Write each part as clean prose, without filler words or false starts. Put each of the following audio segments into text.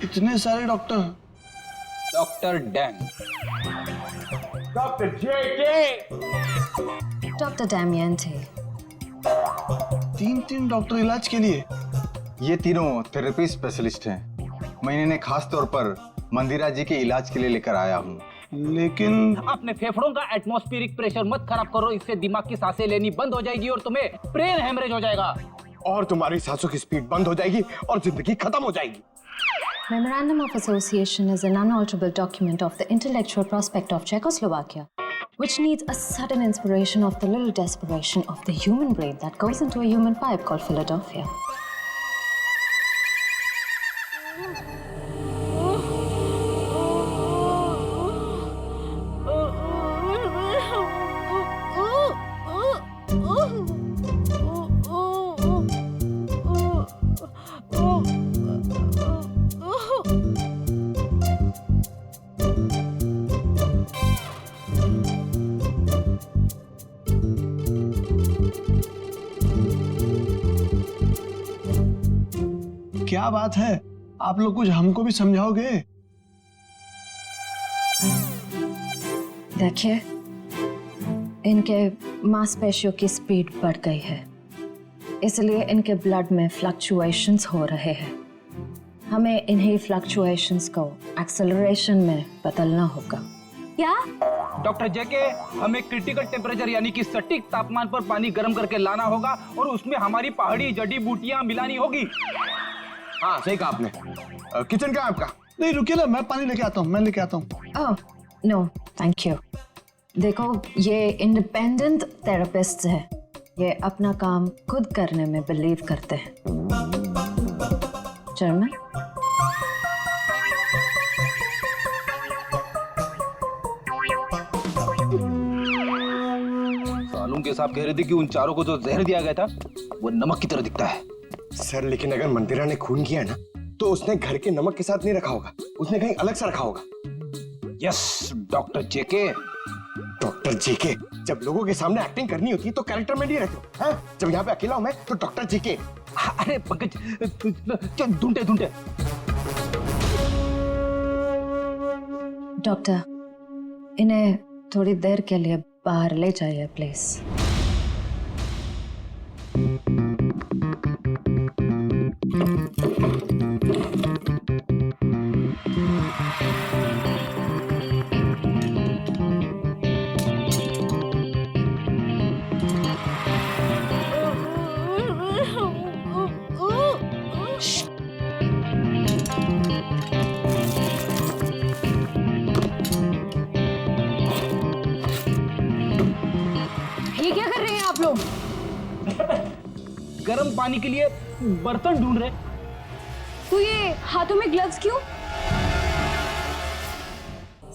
इतने सारे doctor. Doctor dang. Doctor जेके। Doctor Damian थे। 3 डॉक्टर इलाज के लिए। ये तीनों थेरेपी स्पेशलिस्ट हैं। मैं इन्हें खास तौर पर मंदिरा जी के इलाज के लिए लेकर आया हूँ। लेकिन अपने फेफड़ों का एटमॉस्फेरिक प्रेशर मत खराब करो, इससे दिमाग की सांसें लेनी बंद हो जाएगी और तुम्हें ब्रेन हेमरेज हो जाएगा। और तुम्हारी सांसों की स्पीड बंद हो जाएगी और जिंदगी खत्म हो जाएगी। Memorandum of Association is an unalterable document of the intellectual prospect of Czechoslovakia, which needs a sudden inspiration of the little desperation of the human brain that goes into a human pipe called Philadelphia. क्या बात है, आप लोग कुछ हमको भी समझाओगे? देखिए, इनके मांसपेशियों की स्पीड बढ़ गई है, इसलिए इनके ब्लड में फ्लक्चुएशंस हो रहे हैं। हमें इन्हीं फ्लक्चुएशंस को एक्सेलरेशन में बदलना होगा। क्या? डॉक्टर जेके, हमें क्रिटिकल टेम्परेचर यानी कि सटीक तापमान पर पानी गर्म करके लाना होगा और उसमें हमारी पहाड़ी जड़ी बूटियां मिलानी होगी। हाँ सही कहा आपने। किचन का आपका? नहीं रुकिए ना, मैं पानी लेके आता हूँ, मैं लेके आता हूँ। Oh no thank you. देखो, ये इंडिपेंडेंट थेरेपिस्ट है, ये अपना काम खुद करने में बिलीव करते हैं। चलना? सालून के साहब कह रहे थे कि उन चारों को जो जहर दिया गया था वो नमक की तरह दिखता है। सर लेकिन अगर मंदिरा ने खून किया ना तो उसने घर के नमक के साथ नहीं रखा होगा, उसने कहीं अलग से रखा होगा। यस डॉक्टर जेके। डॉक्टर जेके, जब लोगों के सामने एक्टिंग करनी होती है तो कैरेक्टर में नहीं रहते हो, हाँ? जब यहाँ पे अकेला हूं मैं तो डॉक्टर जेके। अरे पंकज, ढूंढे ढूंढे। डॉक्टर, इन्हें थोड़ी देर के लिए बाहर ले जाइए प्लीज। ये क्या कर रहे हैं आप लोग? गर्म पानी के लिए बर्तन ढूंढ रहे। तो ये हाथों में ग्लव्स क्यों?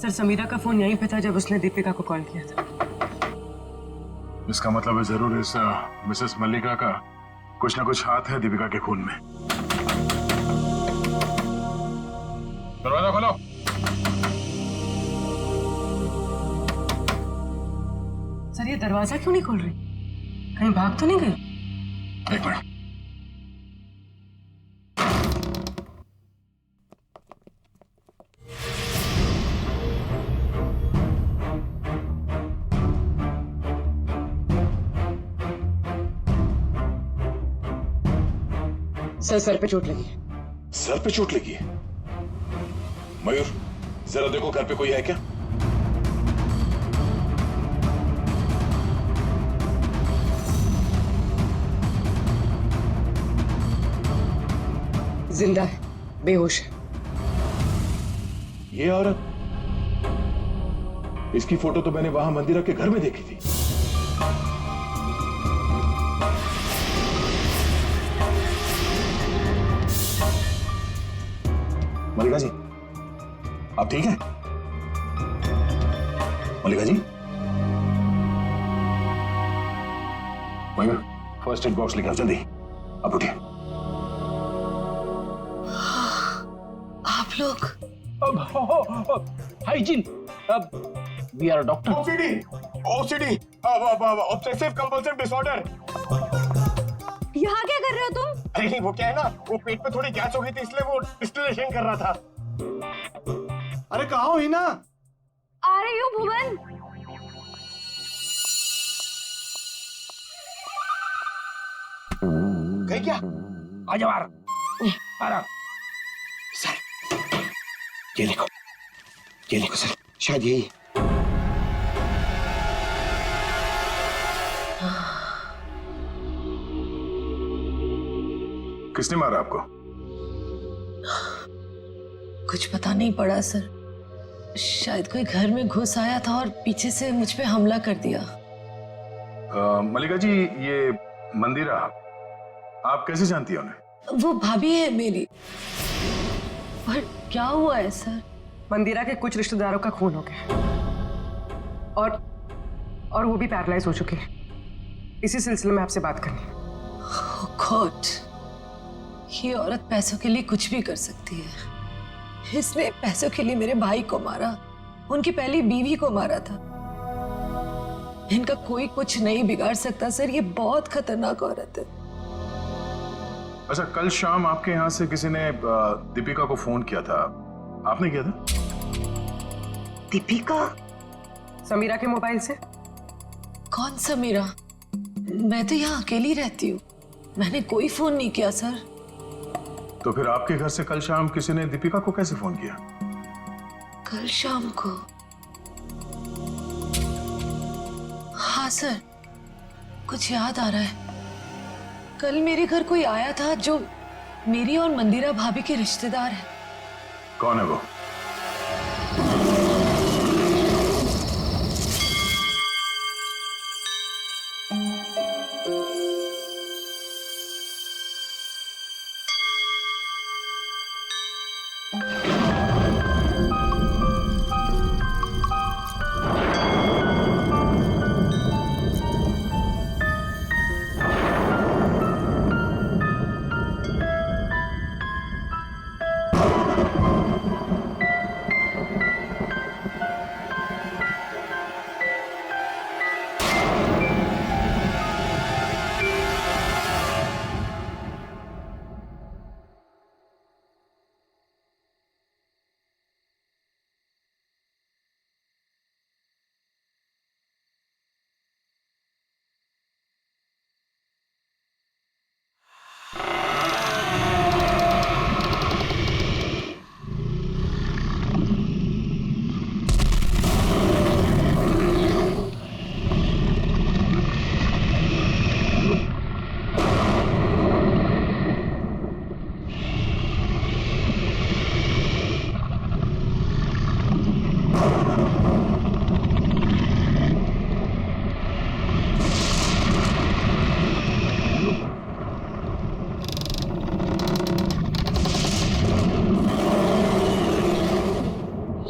सर, समीरा का फोन यहीं पे था जब उसने दीपिका को कॉल किया था। इसका मतलब है जरूर इस मिसेस मल्लिका का कुछ ना कुछ हाथ है दीपिका के खून में। दरवाजा खोलो। सर, ये दरवाजा क्यों नहीं खोल रही? कहीं भाग तो नहीं गई? एक मिनट। सर पे चोट लगी है। सर पे चोट लगी है? मयूर, जरा देखो घर पे कोई है क्या? जिंदा है, बेहोश है। ये औरत, इसकी फोटो तो मैंने वहां मंदिरा के घर में देखी थी। मल्लिका जी, आप ठीक हैं? Mallika ji, Mayur, first aid box लेकर आओ जल्दी। अब उठिए। आप लोग hygiene, we are doctor. OCD, obsessive compulsive disorder. यहाँ क्या कर रहे हो तुम? अरे नहीं, वो क्या है ना, वो पेट पे थोड़ी गैस हो गई थी इसलिए वो डिस्टिलेशन कर रहा था। अरे कहाँ हो हिना? आ रही हूँ भुवन। गई क्या? आ जाओ आराम। सर, ये देखो सर, शायद यही है। किसने मारा आपको? कुछ पता नहीं पड़ा सर। शायद कोई घर में घुस आया था और पीछे से मुझ पे हमला कर दिया। मल्लिका जी, ये मंदिरा आप कैसे जानती हैं उन्हें? वो भाभी है मेरी। पर क्या हुआ है सर? मंदिरा के कुछ रिश्तेदारों का खून हो गया और वो भी पैरालाइज हो चुके हैं। इसी सिलसिले में आपसे बात करनी है। Oh God, ये औरत पैसों के लिए कुछ भी कर सकती है। इसने पैसों के लिए मेरे भाई को मारा, उनकी पहली बीवी को मारा था। इनका कोई कुछ नहीं बिगाड़ सकता सर, ये बहुत खतरनाक औरत है। अच्छा, कल शाम आपके यहाँ से किसी ने दीपिका को फोन किया था, आपने किया था? दीपिका? समीरा के मोबाइल से। कौन समीरा? मैं तो यहाँ अकेली रहती हूँ, मैंने कोई फोन नहीं किया सर। तो फिर आपके घर से कल शाम किसी ने दीपिका को कैसे फोन किया? कल शाम को? हाँ सर, कुछ याद आ रहा है। कल मेरे घर कोई आया था जो मेरी और मंदिरा भाभी के रिश्तेदार है। कौन है वो?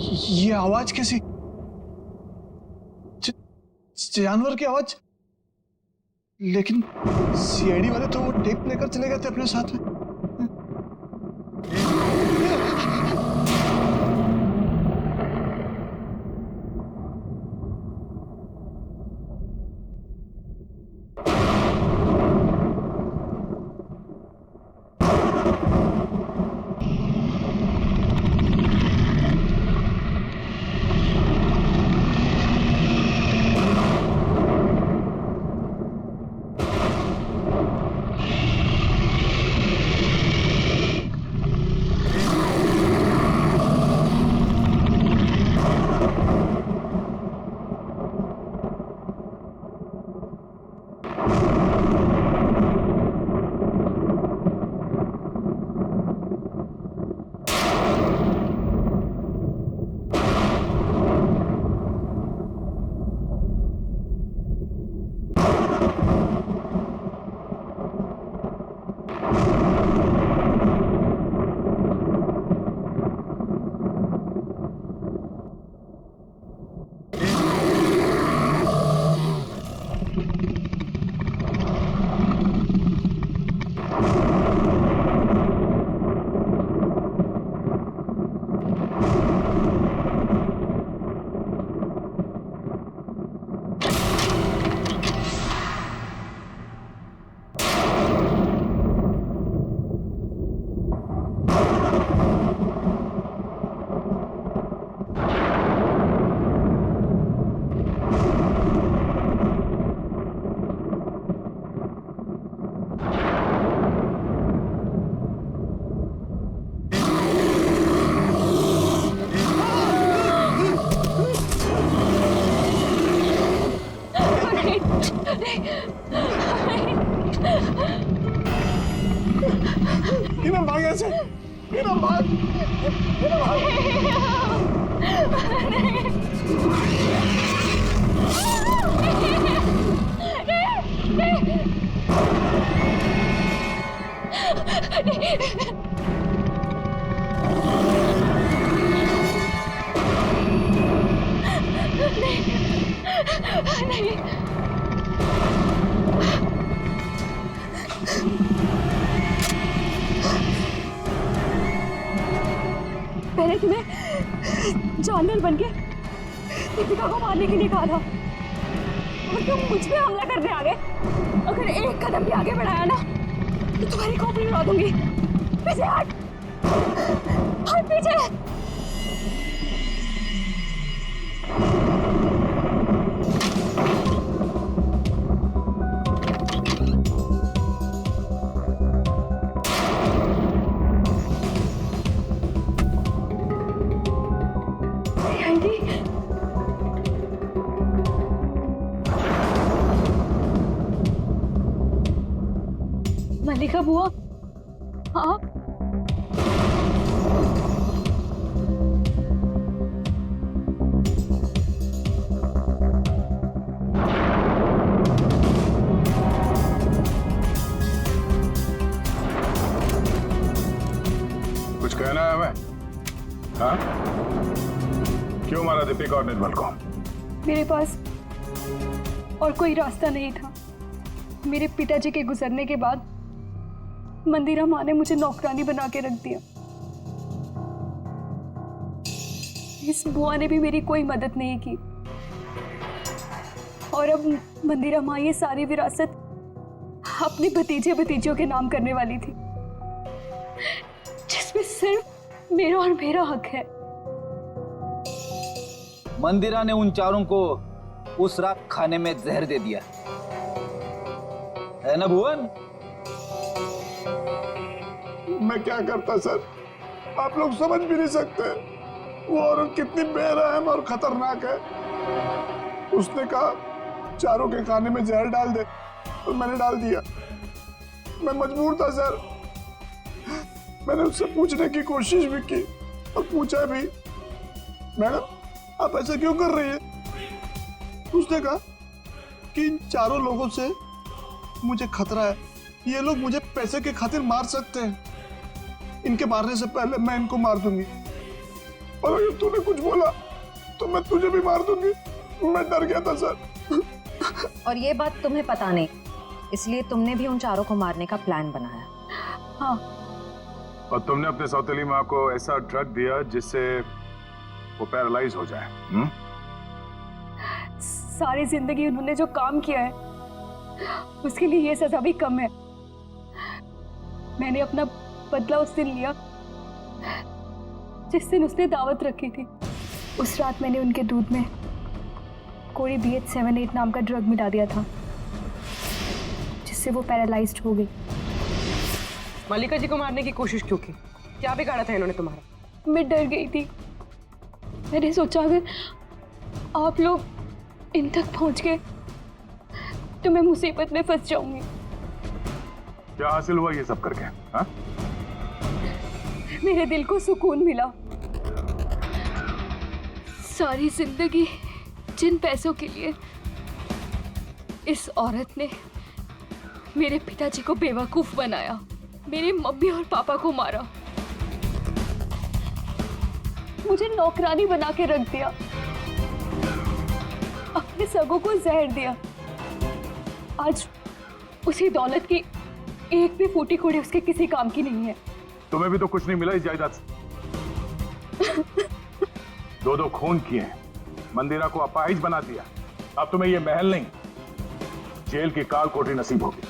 ये आवाज कैसी? जानवर की आवाज? लेकिन सीआईडी वाले तो वो टेप लेकर चले गए थे अपने साथ में। हम भाग ऐसे, फिर हम भाग। मैंने तुम्हें जानवर बन के दीपिका को मारने के लिए कहा था और तुम मुझ पे हमला करने आ गए। अगर एक कदम भी आगे बढ़ाया ना तो तुम्हारी खोपड़ी उड़ा दूंगी। पीछे हट, हट पीछे। मल्लिका बुआ, हाँ कुछ कहना है हमें? हाँ? क्यों मारा दीपिका और निर्मल को? मेरे पास और कोई रास्ता नहीं था। मेरे पिताजी के गुजरने के बाद मंदिरा माँ ने मुझे नौकरानी बना के रख दिया। इस बुआ ने भी मेरी कोई मदद नहीं की और अब मंदिरा माँ ये सारी विरासत अपने भतीजे भतीजियों के नाम करने वाली थी, जिसमें सिर्फ मेरा और मेरा हक है। मंदिरा ने उन चारों को उस रात खाने में जहर दे दिया है ना भुवन? मैं क्या करता सर, आप लोग समझ भी नहीं सकते। वो औरत कितनी बेरहम और खतरनाक है। उसने कहा चारों के खाने में जहर डाल दे, तो मैंने डाल दिया। मैं मजबूर था सर। मैंने उससे पूछने की कोशिश भी की और पूछा भी, मैडम आप ऐसा क्यों कर रही है? उसने कहा कि इन चारों लोगों से मुझे खतरा है, ये लोग मुझे पैसे के खातिर मार सकते हैं। इनके मारने से पहले मैं इनको मार दूंगी, और अगर तूने कुछ बोला तो मैं तुझे भी मार दूंगी। मैं डर गया था सर। और ये बात तुम्हें पता नहीं, इसलिए तुमने भी उन चारों को मारने का प्लान बनाया। हाँ, और तुमने अपने सौतेली माँ को ऐसा ड्रग दिया जिससे वो पैरालाइज हो जाए। सारी जिंदगी उन्होंने जो काम किया है उसके लिए ये सजा भी कम है। मैंने अपना बदला उस दिन लिया जिस दिन उसने दावत रखी थी। उस रात मैंने उनके दूध में कोई BH78 नाम का ड्रग मिला दिया था, जिससे वो पैरालाइज्ड हो गई। मल्लिका जी को मारने की कोशिश क्यों की? क्या बिगाड़ा था इन्होंने तुम्हारा? मैं डर गई थी। मैंने सोचा अगर आप लोग इन तक पहुंच गए तो मैं मुसीबत में फंस जाऊंगी। क्या हासिल हुआ ये सब करके? हाँ? मेरे दिल को सुकून मिला। सारी जिंदगी जिन पैसों के लिए इस औरत ने मेरे पिताजी को बेवकूफ बनाया, मेरे मम्मी और पापा को मारा, मुझे नौकरानी बना के रख दिया, अपने सगों को जहर दिया, आज उसी दौलत की एक भी फूटी कोड़ी उसके किसी काम की नहीं है। तुम्हें भी तो कुछ नहीं मिला इस जायदाद से। दो खून किए हैं, मंदिरा को अपाहिज बना दिया। अब तुम्हें ये महल नहीं, जेल की काल कोठरी नसीब होगी।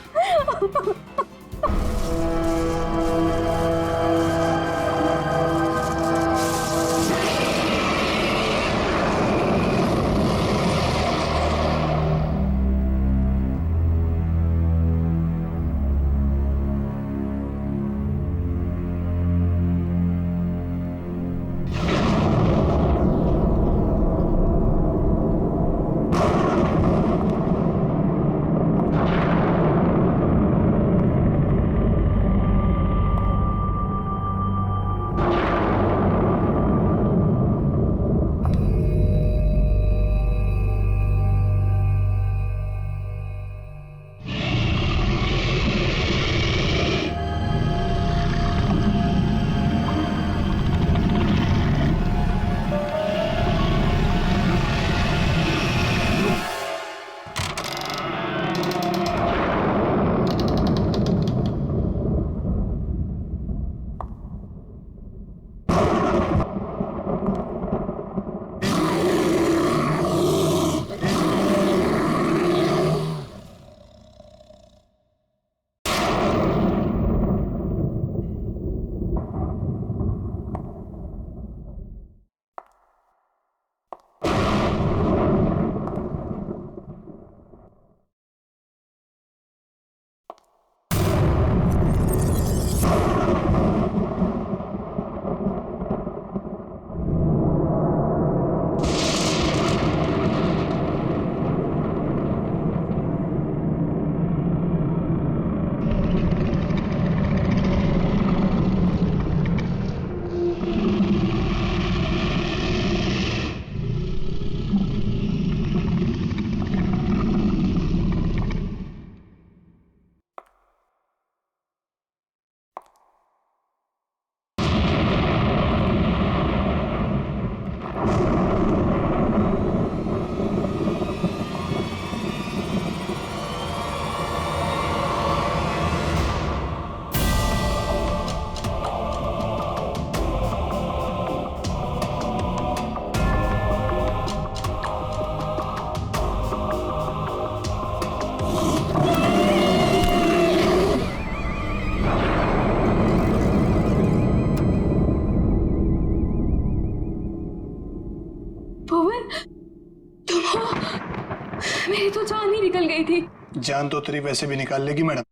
निकल गई थी। जान तो तेरी वैसे भी निकाल लेगी मैडम,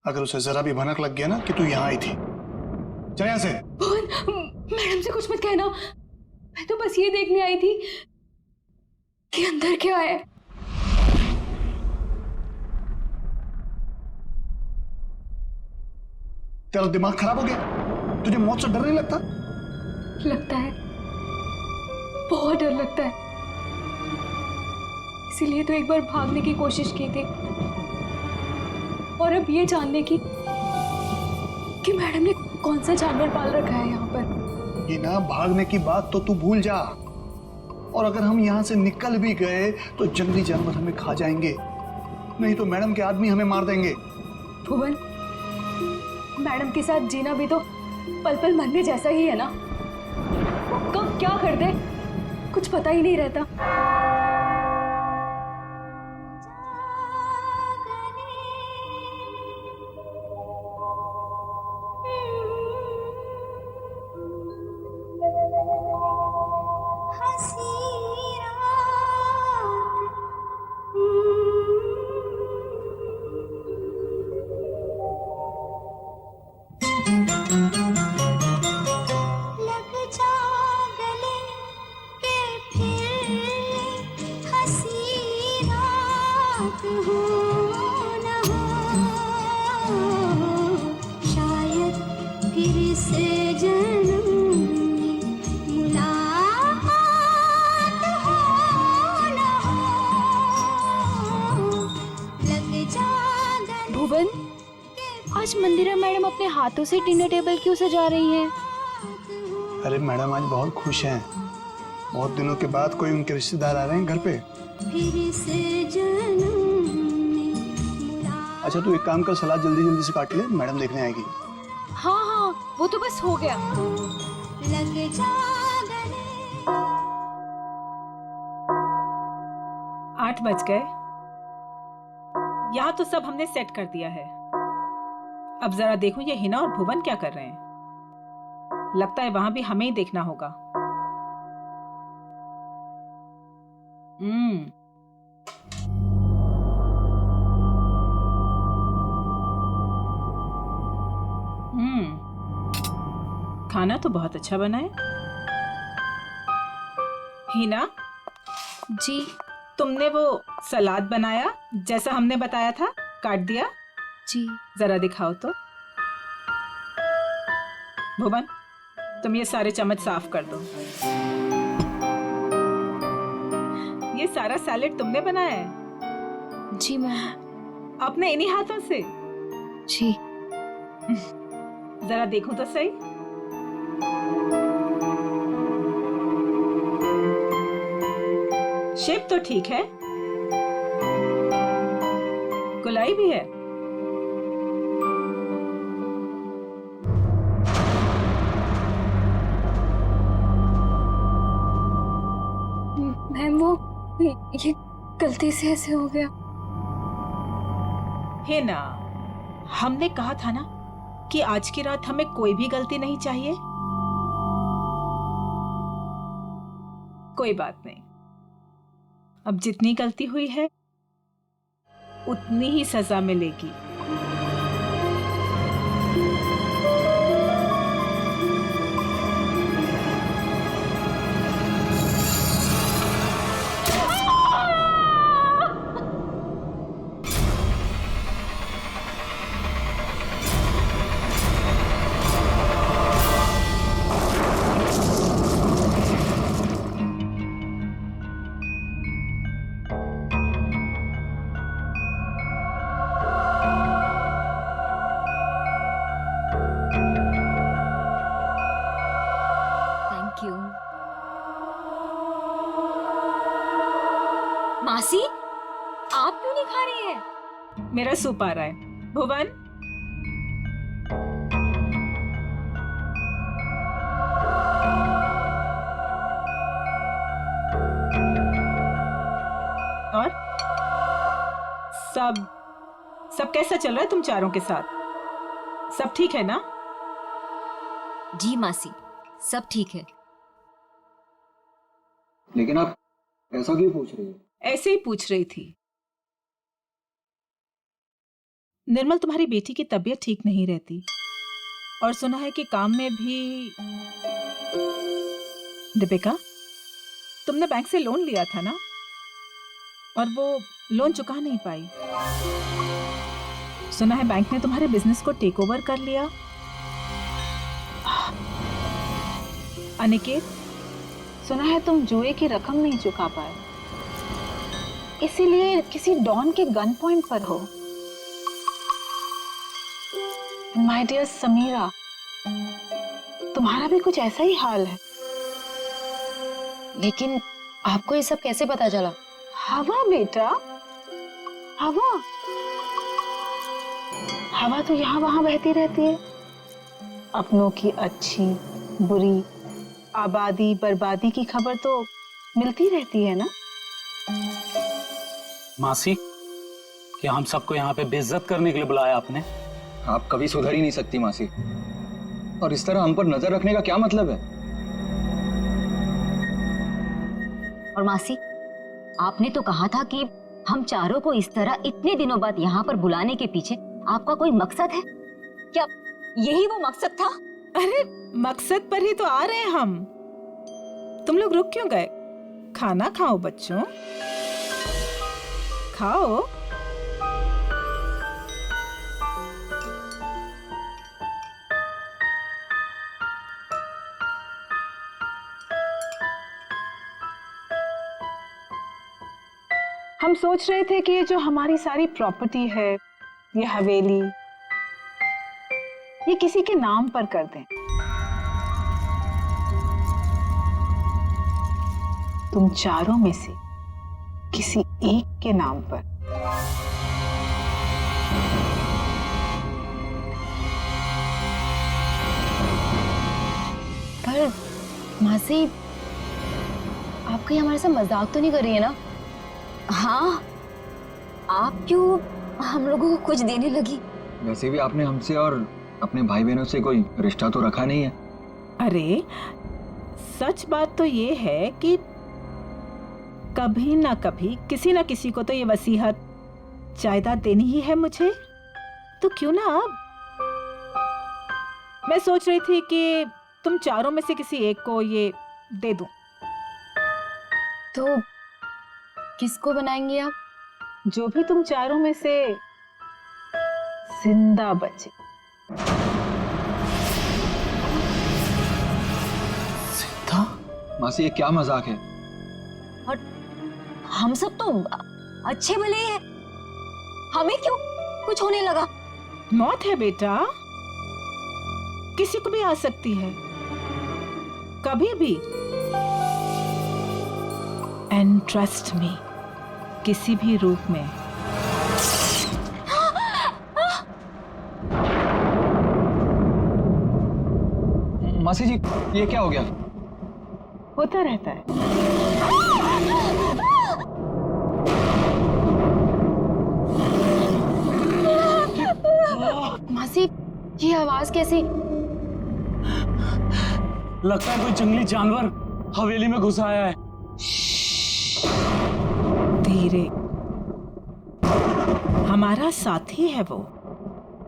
अगर उसे जरा भी भनक लग गया ना कि तू यहाँ आई थी। चल यहाँ से। मैडम से कुछ मत कहना, मैं तो बस ये देखने आई थी कि अंदर क्या है। तेरा दिमाग खराब हो गया? तुझे मौत से डर नहीं लगता? लगता है, बहुत डर लगता है। इसीलिए तो एक बार भागने की कोशिश की थी, और अब ये जानने की कि मैडम ने कौन सा जानवर पाल रखा है यहाँ पर। ये ना, भागने की बात तो तू भूल जा, और अगर हम यहाँ से निकल भी गए तो जंगली जानवर हमें खा जाएंगे, नहीं तो मैडम के आदमी हमें मार देंगे। भुवन, मैडम के साथ जीना भी तो पल पल मरने जैसा ही है ना। कब क्या कर दे कुछ पता ही नहीं रहता। भुवन, आज मंदिरा मैडम अपने हाथों से डिनर टेबल क्यों सजा रही हैं? अरे मैडम आज बहुत खुश हैं, बहुत दिनों के बाद कोई उनके रिश्तेदार आ रहे हैं घर पे। अच्छा तू एक काम कर, सलाद जल्दी जल्दी से काट ले, मैडम देखने आएगी। हाँ हाँ, वो तो बस हो गया। 8 बज गए। यहाँ तो सब हमने सेट कर दिया है। अब जरा देखो ये हिना और भुवन क्या कर रहे हैं। लगता है वहां भी हमें ही देखना होगा। खाना तो बहुत अच्छा बना है। हिना जी, तुमने वो सलाद बनाया जैसा हमने बताया था, काट दिया? जी। जरा दिखाओ तो। भुवन, तुम ये सारे चम्मच साफ कर दो। ये सारा सैलेड तुमने बनाया है? जी मैम। अपने इन्हीं हाथों से? जी। जरा देखो तो सही। शेप तो ठीक है, गुलाई भी है। मैम वो ये गलती से ऐसे हो गया। है ना, हमने कहा था ना कि आज की रात हमें कोई भी गलती नहीं चाहिए। कोई बात नहीं, अब जितनी गलती हुई है उतनी ही सजा मिलेगी। मासी, आप क्यों नहीं खा रही हैं? मेरा सूप आ रहा है। भुवन, और सब कैसा चल रहा है तुम चारों के साथ? सब ठीक है ना? जी मासी, सब ठीक है। लेकिन आप ऐसा क्यों पूछ रही हो? ऐसे ही पूछ रही थी। निर्मल तुम्हारी बेटी की तबीयत ठीक नहीं रहती और सुना है कि काम में भी। दीपिका, तुमने बैंक से लोन लिया था ना, और वो लोन चुका नहीं पाई। सुना है बैंक ने तुम्हारे बिजनेस को टेक ओवर कर लिया। अनिकेत, सुना है तुम जुए की रकम नहीं चुका पाए, इसीलिए किसी डॉन के गन पॉइंट पर हो। माय डियर समीरा, तुम्हारा भी कुछ ऐसा ही हाल है। लेकिन आपको ये सब कैसे पता चला? हवा बेटा, हवा हवा तो यहाँ वहां बहती रहती है। अपनों की अच्छी बुरी, आबादी बर्बादी की खबर तो मिलती रहती है ना। मासी, क्या हम सबको यहाँ पे बेइज्जत करने के लिए बुलाया आपने? आप कभी सुधर ही नहीं सकती मासी, और इस तरह हम पर नजर रखने का क्या मतलब है? और मासी, आपने तो कहा था कि हम चारों को इस तरह इतने दिनों बाद यहाँ पर बुलाने के पीछे आपका कोई मकसद है क्या? यही वो मकसद था? अरे मकसद पर ही तो आ रहे हैं हम। तुम लोग रुक क्यों गए? खाना खाओ बच्चों, खाओ। हम सोच रहे थे कि ये जो हमारी सारी प्रॉपर्टी है, ये हवेली, ये किसी के नाम पर कर दें। तुम चारों में से किसी एक के नाम पर। पर मासी, आप कहीं हमारे साथ मजाक तो नहीं कर रही है ना? हाँ, आप क्यों हम लोगों को कुछ देने लगी? वैसे भी आपने हमसे और अपने भाई बहनों से कोई रिश्ता तो रखा नहीं है। अरे सच बात तो ये है कि कभी ना कभी किसी ना किसी को तो ये वसीयत जायदाद देनी ही है मुझे, तो क्यों ना अब। मैं सोच रही थी कि तुम चारों में से किसी एक को ये दे दूं। तो किसको बनाएंगे आप? जो भी तुम चारों में से जिंदा बचे। जिंदा? मासी, ये क्या मजाक है? और हम सब तो अच्छे भले हैं, हमें क्यों कुछ होने लगा? मौत है बेटा, किसी को भी आ सकती है, कभी भी। एंड ट्रस्ट मी, किसी भी रूप में। मासी जी, ये क्या हो गया? होता रहता है। मासी, ये आवाज कैसी? लगता है कोई जंगली जानवर हवेली में घुस आया है। धीरे, हमारा साथी है वो।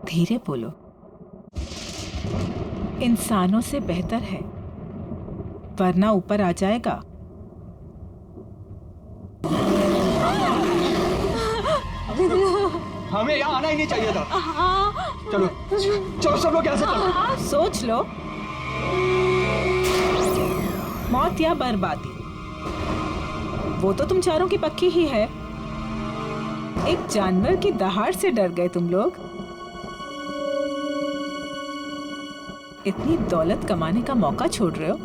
धीरे बोलो, इंसानों से बेहतर है, वरना ऊपर आ जाएगा। हमें यहाँ आना ही नहीं चाहिए था। चलो चलो, सब लोग यहाँ से चलो। सोच लो, मौत या बर्बादी, वो तो तुम चारों की पक्की ही है। एक जानवर की दहाड़ से डर गए तुम लोग। इतनी दौलत कमाने का मौका छोड़ रहे हो।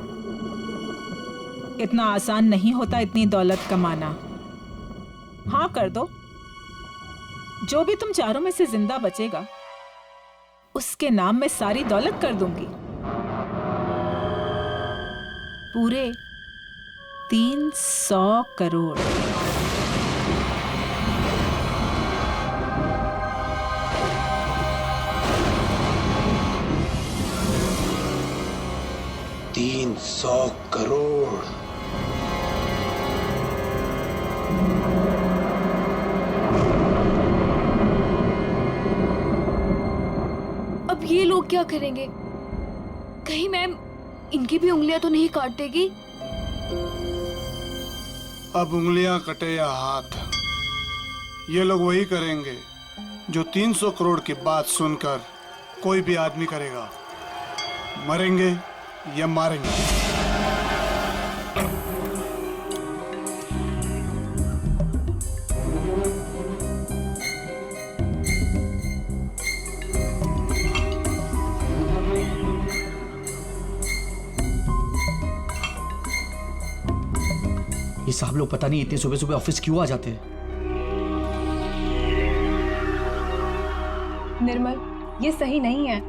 इतना आसान नहीं होता इतनी दौलत कमाना। हाँ कर दो, जो भी तुम चारों में से जिंदा बचेगा उसके नाम में सारी दौलत कर दूंगी। पूरे 300 करोड़। करोड़। क्या करेंगे? कहीं मैम इनकी भी उंगलियां तो नहीं काट देगी? अब उंगलियां कटे या हाथ, ये लोग वही करेंगे जो 300 करोड़ की बात सुनकर कोई भी आदमी करेगा, मरेंगे या मारेंगे। ये साहब लोग पता नहीं इतने सुबह सुबह ऑफिस क्यों आ जाते हैं। निर्मल, ये सही नहीं है।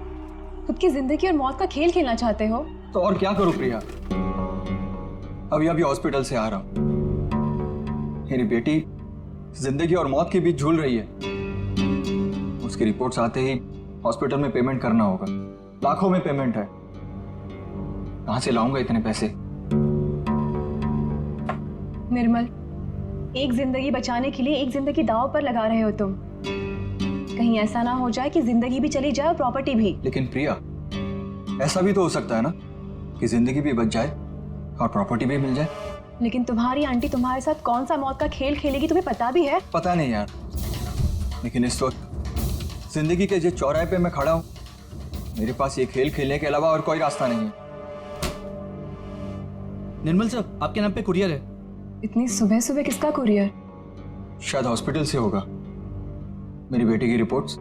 खुद की जिंदगी और मौत का खेल खेलना चाहते हो? तो और क्या करूं प्रिया, अभी हॉस्पिटल से आ रहा हूं। मेरी बेटी जिंदगी और मौत के बीच झूल रही है। उसकी रिपोर्ट्स आते ही हॉस्पिटल में पेमेंट करना होगा, लाखों में पेमेंट है। कहां से लाऊंगा इतने पैसे? निर्मल, एक जिंदगी बचाने के लिए एक जिंदगी दांव पर लगा रहे हो तुम। कहीं ऐसा ना हो जाए कि जिंदगी भी चली जाए और प्रॉपर्टी भी। लेकिन प्रिया, ऐसा भी तो हो सकता है ना कि जिंदगी भी बच जाए और प्रॉपर्टी भी मिल जाए। लेकिन तुम्हारी आंटी तुम्हारे साथ कौन सा मौत का खेल खेलेगी तुम्हें पता भी है? पता नहीं यार, लेकिन इस वक्त जिंदगी के जिस चौराहे पे मैं खड़ा हूं, मेरे पास ये खेल खेलने के अलावा और कोई रास्ता नहीं है। निर्मल सर, आपके नाम पे कुरियर है। इतनी सुबह सुबह किसका कुरियर? शायद हॉस्पिटल से होगा। मेरी बेटी की रिपोर्ट्स।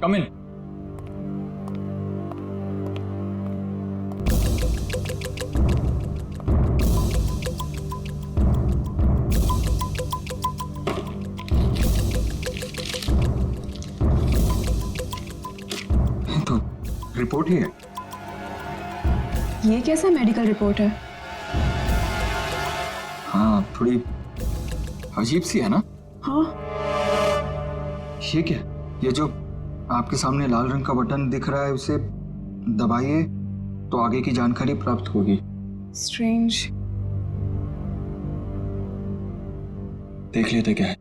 कम इन। तो रिपोर्ट ही है। ये कैसा मेडिकल रिपोर्ट है? हाँ, थोड़ी अजीब सी है ना? हाँ। ये क्या? ये जो आपके सामने लाल रंग का बटन दिख रहा है, उसे दबाइए तो आगे की जानकारी प्राप्त होगी। स्ट्रेंज। देख लेते क्या है।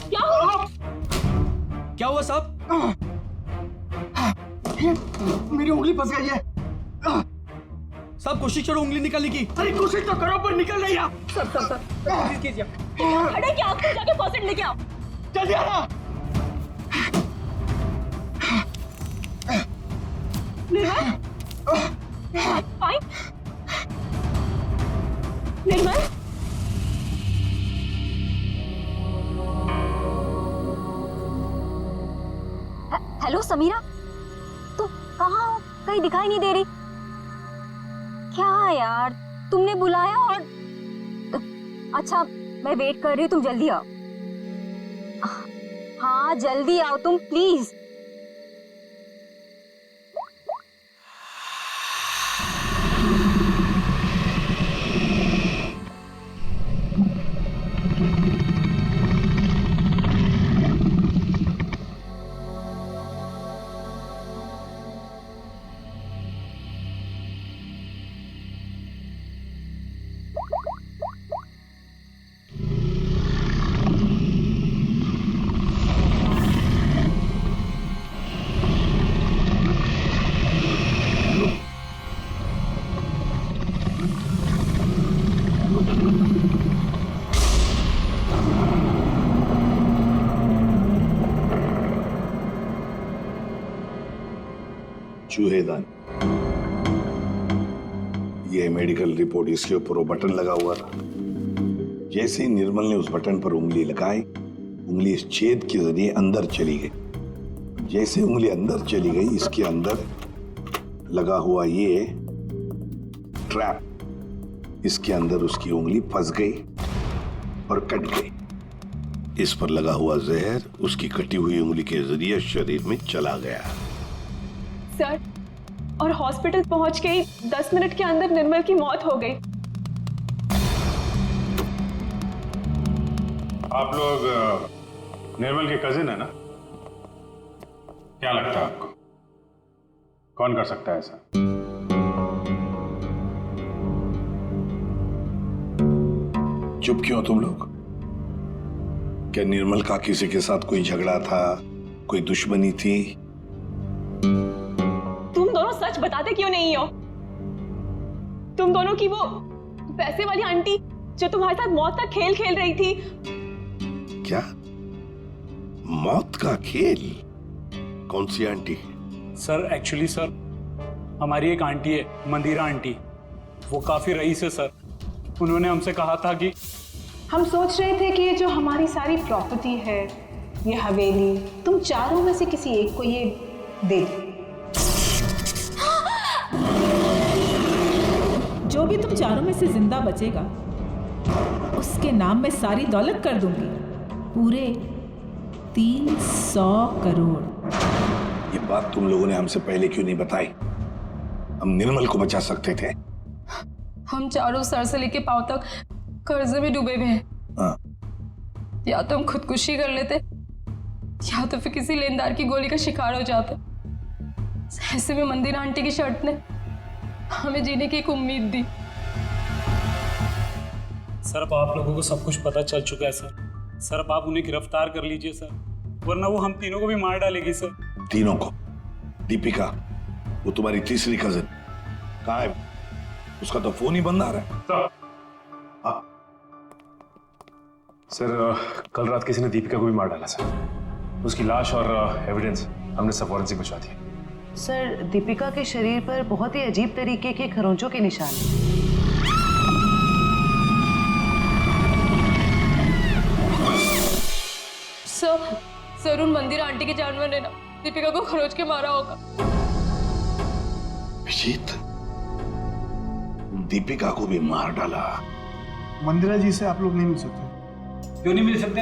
क्या हुआ? क्या हुआ साहब? मेरी उंगली फंस गई है। साहब कोशिश करो उंगली निकालने की। अरे कोशिश तो करो पर निकल नहीं रहा। सर प्लीज कीजिए। खड़े क्या, आपको जाके फर्स्ट एड लेके आओ। जल्दी आना। निर्मल, फाइन। निर्मल, हेलो समीरा, तुम कहाँ हो? कहीं दिखाई नहीं दे रही। क्या यार, तुमने बुलाया और अच्छा मैं वेट कर रही हूँ, तुम जल्दी आओ। हाँ जल्दी आओ तुम प्लीज। चूहेदान, ये मेडिकल रिपोर्ट, इसके ऊपर वो बटन लगा हुआ था। जैसे ही निर्मल ने उस बटन पर उंगली लगाई, उंगली इस छेद के जरिए अंदर चली गई। जैसे उंगली अंदर चली गई, इसके अंदर लगा हुआ ये ट्रैप, इसके अंदर उसकी उंगली फंस गई और कट गई। इस पर लगा हुआ जहर उसकी कटी हुई उंगली के जरिए शरीर में चला गया। सर, और हॉस्पिटल पहुंच के 10 मिनट के अंदर निर्मल की मौत हो गई। आप लोग निर्मल के कजिन है ना? क्या लगता है आपको कौन कर सकता है ऐसा? चुप क्यों तुम लोग? क्या निर्मल का किसी के साथ कोई झगड़ा था, कोई दुश्मनी थी? तुम दोनों सच बताते क्यों नहीं हो? तुम दोनों की वो पैसे वाली आंटी जो तुम्हारे साथ मौत का खेल खेल रही थी। क्या मौत का खेल? कौन सी आंटी? सर एक्चुअली सर हमारी एक आंटी है, मंदिरा आंटी, वो काफी रईस है सर। उन्होंने हमसे कहा था कि हम सोच रहे थे कि ये जो हमारी सारी प्रॉपर्टी है, ये हवेली, तुम चारों में से किसी एक को ये दे दो। जो भी तुम चारों में से जिंदा बचेगा उसके नाम में सारी दौलत कर दूंगी, पूरे 300 करोड़। ये बात तुम लोगों ने हमसे पहले क्यों नहीं बताई? हम निर्मल को बचा सकते थे। हम चारों सर से लेके पांव तक कर्जे में डूबे हुए हैं। हाँ। या तो हम खुदकुशी कर लेते या तो फिर किसी लेनदार की गोली का शिकार हो जाते। ऐसे में मंदिरा आंटी की शर्त ने हमें जीने की एक उम्मीद दी। सर अब आप लोगों को सब कुछ पता चल चुका है सर। सर अब आप उन्हें गिरफ्तार कर लीजिए सर, वरना वो हम तीनों को भी मार डालेगी सर। तीनों को? दीपिका, वो तुम्हारी तीसरी कजिन कहाँ है? उसका तो फोन ही बंद आ रहा है। सर कल रात किसी ने दीपिका को भी मार डाला सर। उसकी लाश और एविडेंस हमने सब फॉरेंसिक भिजवा दिए। सर दीपिका के शरीर पर बहुत ही अजीब तरीके के खरोंचों के निशान हैं। सर उन मंदिरा आंटी के जानवर ने ना दीपिका को खरोच के मारा होगा। विजीत, दीपिका को भी मार डाला। मंदिरा जी से आप लोग नहीं मिल सकते? क्यों नहीं मिल सकते?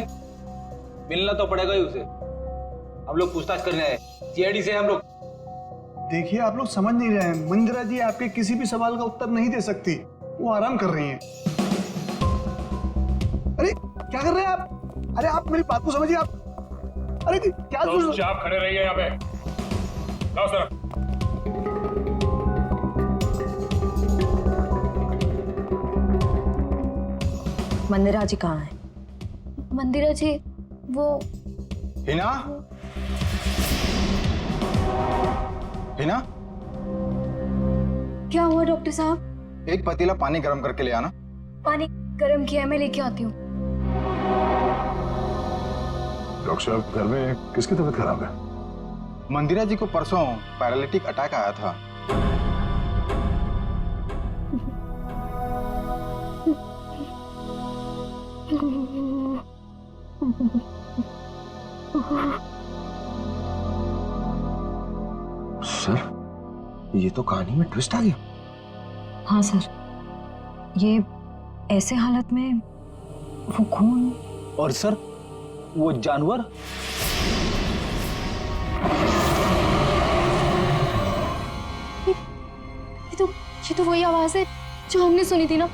मिलना तो पड़ेगा ही उसे। हम लोग पूछताछ करने आए, सीआईडी से हम लोग। देखिए, आप लोग समझ नहीं रहे हैं। मंदिरा जी आपके किसी भी सवाल का उत्तर नहीं दे सकती, वो आराम कर रही हैं। अरे क्या कर रहे हैं आप? अरे आप मेरी बात को समझिए। आप अरे क्या आप खड़े रहिए यहाँ पे। लाओ सर। मंदिरा जी कहाँ है? मंदिरा जी वो हिना? हिना? क्या हुआ डॉक्टर साहब? एक पतीला पानी गर्म करके ले आना। पानी गर्म किया है, मैं लेके आती हूँ। डॉक्टर साहब, घर में किसकी तबीयत खराब है? मंदिरा जी को परसों पैरालिटिक अटैक आया था। सर, ये तो कहानी में ट्विस्ट आ गया। हाँ सर, ये ऐसे हालत में वो खून। और सर वो जानवर? ये तो वही आवाज है जो हमने सुनी थी ना।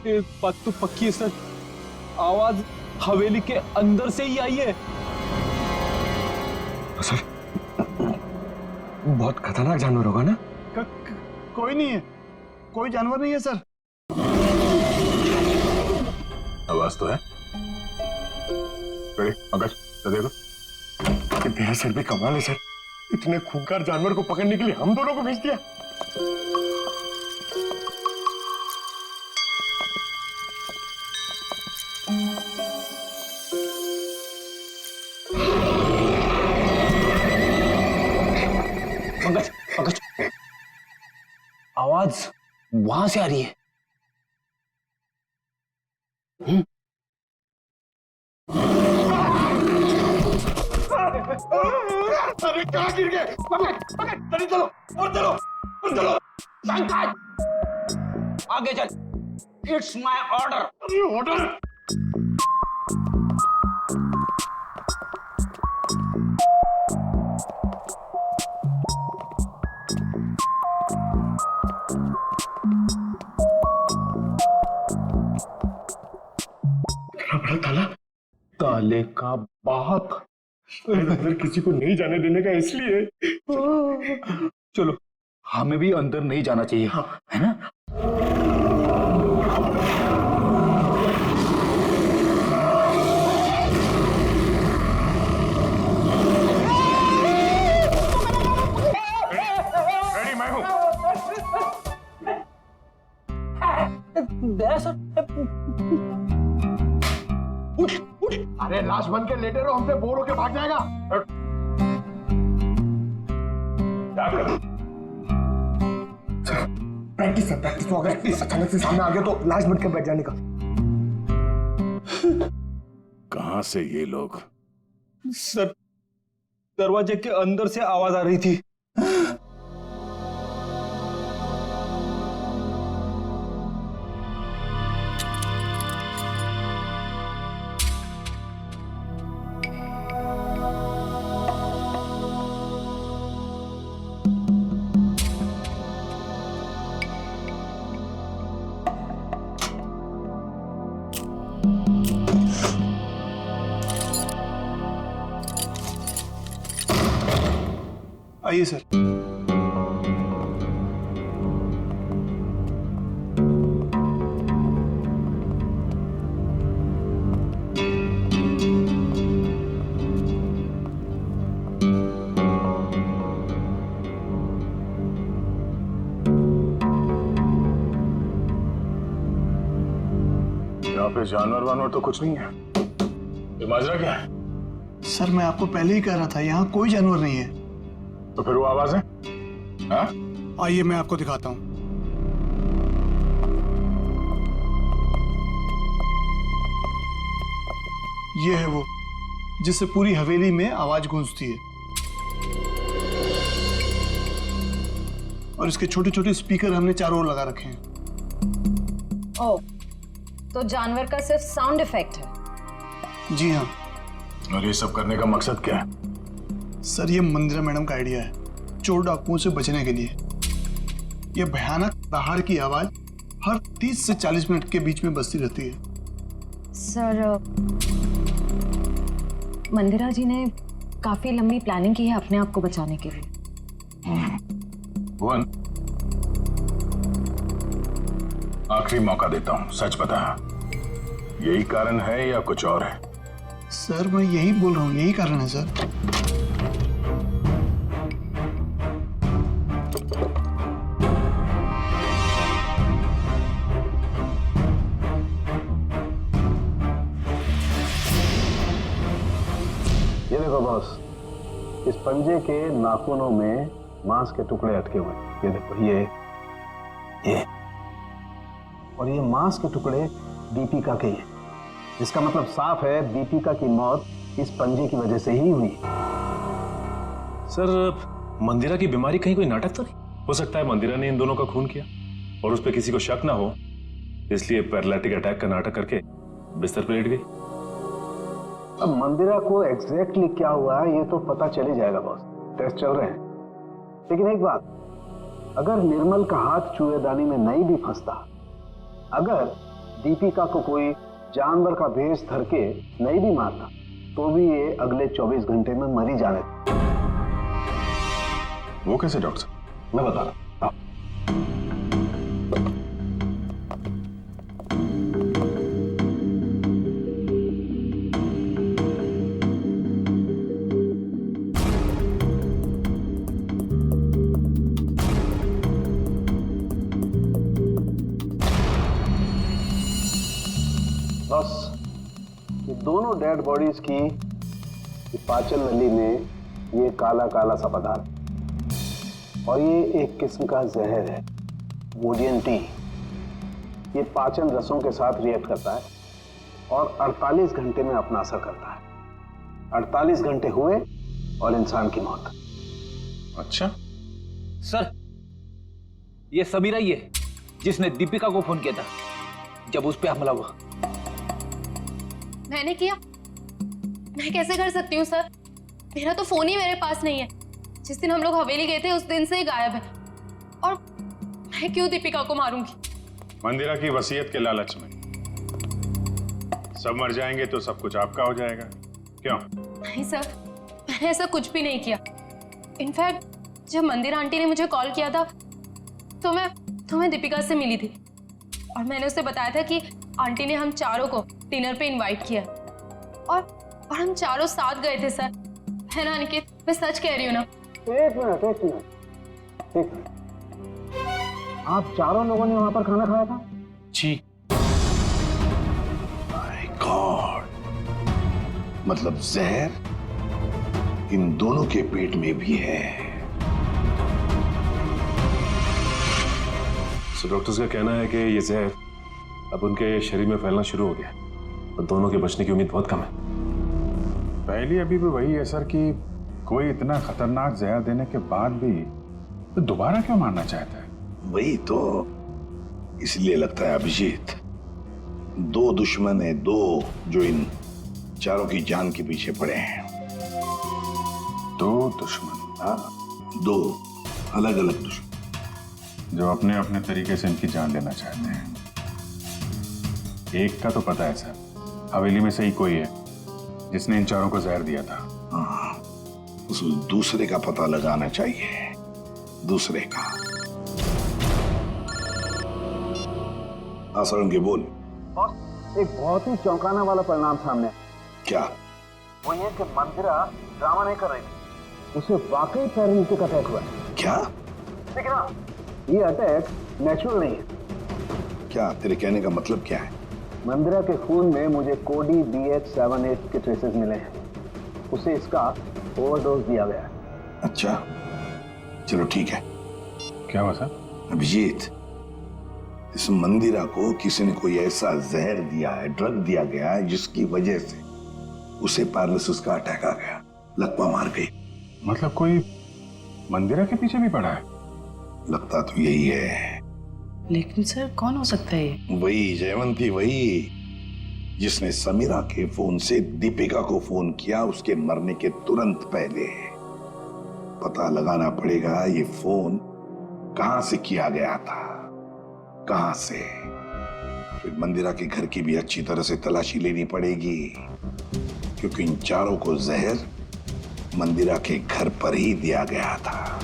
एक बात तो पक्की है सर, आवाज हवेली के अंदर से ही आई है। सर बहुत खतरनाक जानवर होगा ना? कोई नहीं है, कोई जानवर नहीं है सर। आवाज तो है। पंकज दे दो। मेरा सर भी कमाल है सर, इतने खूंखार जानवर को पकड़ने के लिए हम दोनों को भेज दिया। पंकज, पंकज, आवाज वहां से आ रही है। अरे कहाँ गिर गए? पकड़ पकड़, जल्दी चलो और चलो और चलो। पंकज आगे चल, इट्स माय ऑर्डर। ऑर्डर? बड़ा ताला? ताले का बाप अंदर किसी को नहीं जाने देने का इसलिए। चलो, हमें भी अंदर नहीं जाना चाहिए, है ना? लाश बन के लेटे रहो, हमसे बोर होके भाग जाएगा। क्या करूं? प्रैक्टिस है, प्रैक्टिस। तो अगर अचानक से सामने आ गया तो लाश बन के बैठ जाने का। कहां से ये लोग? सर, दरवाजे के अंदर से आवाज आ रही थी। आइए सर। यहाँ पे जानवर वानवर तो कुछ नहीं है। ये माजरा क्या है? सर मैं आपको पहले ही कह रहा था, यहाँ कोई जानवर नहीं है। तो फिर वो आवाज है? हाँ? आइए मैं आपको दिखाता हूँ। ये है वो जिससे पूरी हवेली में आवाज गूंजती है, और इसके छोटे छोटे स्पीकर हमने चारों ओर लगा रखे हैं। ओह, तो जानवर का सिर्फ साउंड इफेक्ट है? जी हाँ। और ये सब करने का मकसद क्या है? सर ये मंदिरा मैडम का आइडिया है, चोर डाकुओं से बचने के लिए। यह भयानक दहाड़ की आवाज हर 30 से 40 मिनट के बीच में बजती रहती है। सर, मंदिरा जी ने काफी लंबी प्लानिंग की है अपने आप को बचाने के लिए। भुवन, आखिरी मौका देता हूं, सच बता, यही कारण है या कुछ और है? सर मैं यही बोल रहा हूँ, यही कारण है सर। ये देखो बॉस, इस पंजे के नाखूनों में मांस के टुकड़े अटके हुए। ये देखो, ये और ये मांस के टुकड़े दीपिका के हैं। इसका मतलब साफ है दीपिका की मौत इस पंजे की वजह से ही हुई। सर, मंदिरा की बीमारी कहीं कोई नाटक तो नहीं? हो सकता है मंदिरा ने इन दोनों का खून किया और उस पर किसी को शक ना हो, इसलिए पैरालिटिक अटैक का नाटक करके बिस्तर पर लेट गई। अब मंदिरा को एग्जैक्टली क्या हुआ है ये तो पता चल ही जाएगा बॉस, टेस्ट चल रहे हैं। लेकिन एक बात, अगर निर्मल का हाथ चूहेदानी में नहीं भी फंसता, अगर दीपिका को कोई जानवर का भेष धर के नहीं भी मारता, तो भी ये अगले 24 घंटे में मर ही जाने। वो कैसे डॉक्टर? मैं बता रहा हूं। बस ये दोनों डेड बॉडीज की पाचन नली में ये काला काला सा पदार्थ, और ये एक किस्म का जहर है, वोडियन टी। ये पाचन रसों के साथ रिएक्ट करता है और 48 घंटे में अपना असर करता है। 48 घंटे हुए और इंसान की मौत। अच्छा सर, ये समीरा ही है जिसने दीपिका को फोन किया था जब उस पर हमला हुआ। मैंने किया? मैं कैसे कर सकती हूँ सर? मेरा तो फोन ही मेरे पास नहीं है। जिस दिन हम लोग हवेली गए थे उस दिन से ही गायब है। और मैं क्यों दीपिका को मारूंगी? मंदिरा की वसीयत के लालच में सब मर जाएंगे तो सब कुछ आपका हो जाएगा। क्यों? नहीं सर, मैंने ऐसा कुछ भी नहीं किया। इनफैक्ट जब मंदिरा आंटी ने मुझे कॉल किया था तो मैं दीपिका से मिली थी और मैंने उसे बताया था कि आंटी ने हम चारों को डिनर पे इनवाइट किया और हम चारों साथ गए थे सर। है ना अनिकेत? मैं सच कह रही हूँ ना? एक मिनट। आप चारों लोगों ने वहां पर खाना खाया था? जी। माय गॉड, मतलब जहर इन दोनों के पेट में भी है। सो डॉक्टर्स का कहना है कि ये जहर अब उनके शरीर में फैलना शुरू हो गया और दोनों के बचने की उम्मीद बहुत कम है। पहली अभी भी वही है सर कि कोई इतना खतरनाक जहर देने के बाद भी तो दोबारा क्यों मारना चाहता है? वही तो इसलिए लगता है अभिजीत, दो दुश्मन है, दो जो इन चारों की जान के पीछे पड़े हैं। दो दुश्मन? हाँ, दो अलग अलग दुश्मन जो अपने अपने तरीके से इनकी जान लेना चाहते हैं। एक का तो पता है सर, हवेली में से ही कोई है जिसने इन चारों को जहर दिया था। हाँ, उस दूसरे का पता लगाना चाहिए। दूसरे का। के बोल। एक बहुत ही चौंकाने वाला परिणाम सामने है। क्या? वो ये कि मंदिरा ड्रामा नहीं कर रही थी, उसे वाकई पैरालिटिक अटैक हुआ है। क्या? लेकिन ना, ये अटैक नेचुरल नहीं है। क्या तेरे कहने का मतलब क्या है? मंदिरा के खून में मुझे कोडी BH78 के ट्रेसेस मिले हैं। उसे इसका ओवरडोज दिया गया है। अच्छा, चलो ठीक है। क्या हुआ सर? अभिजीत, इस मंदिरा को किसी ने कोई ऐसा जहर दिया है, ड्रग दिया गया है जिसकी वजह से उसे पैरालिसिस का अटैक आ गया, लकवा मार गई। मतलब कोई मंदिरा के पीछे भी पड़ा है? लगता तो यही है। लेकिन सर कौन हो सकता है ये? वही जयवंती, वही जिसने समीरा के फोन से दीपिका को फोन किया उसके मरने के तुरंत पहले। पता लगाना पड़ेगा ये फोन कहां से किया गया था, कहां से। फिर मंदिरा के घर की भी अच्छी तरह से तलाशी लेनी पड़ेगी, क्योंकि इन चारों को जहर मंदिरा के घर पर ही दिया गया था।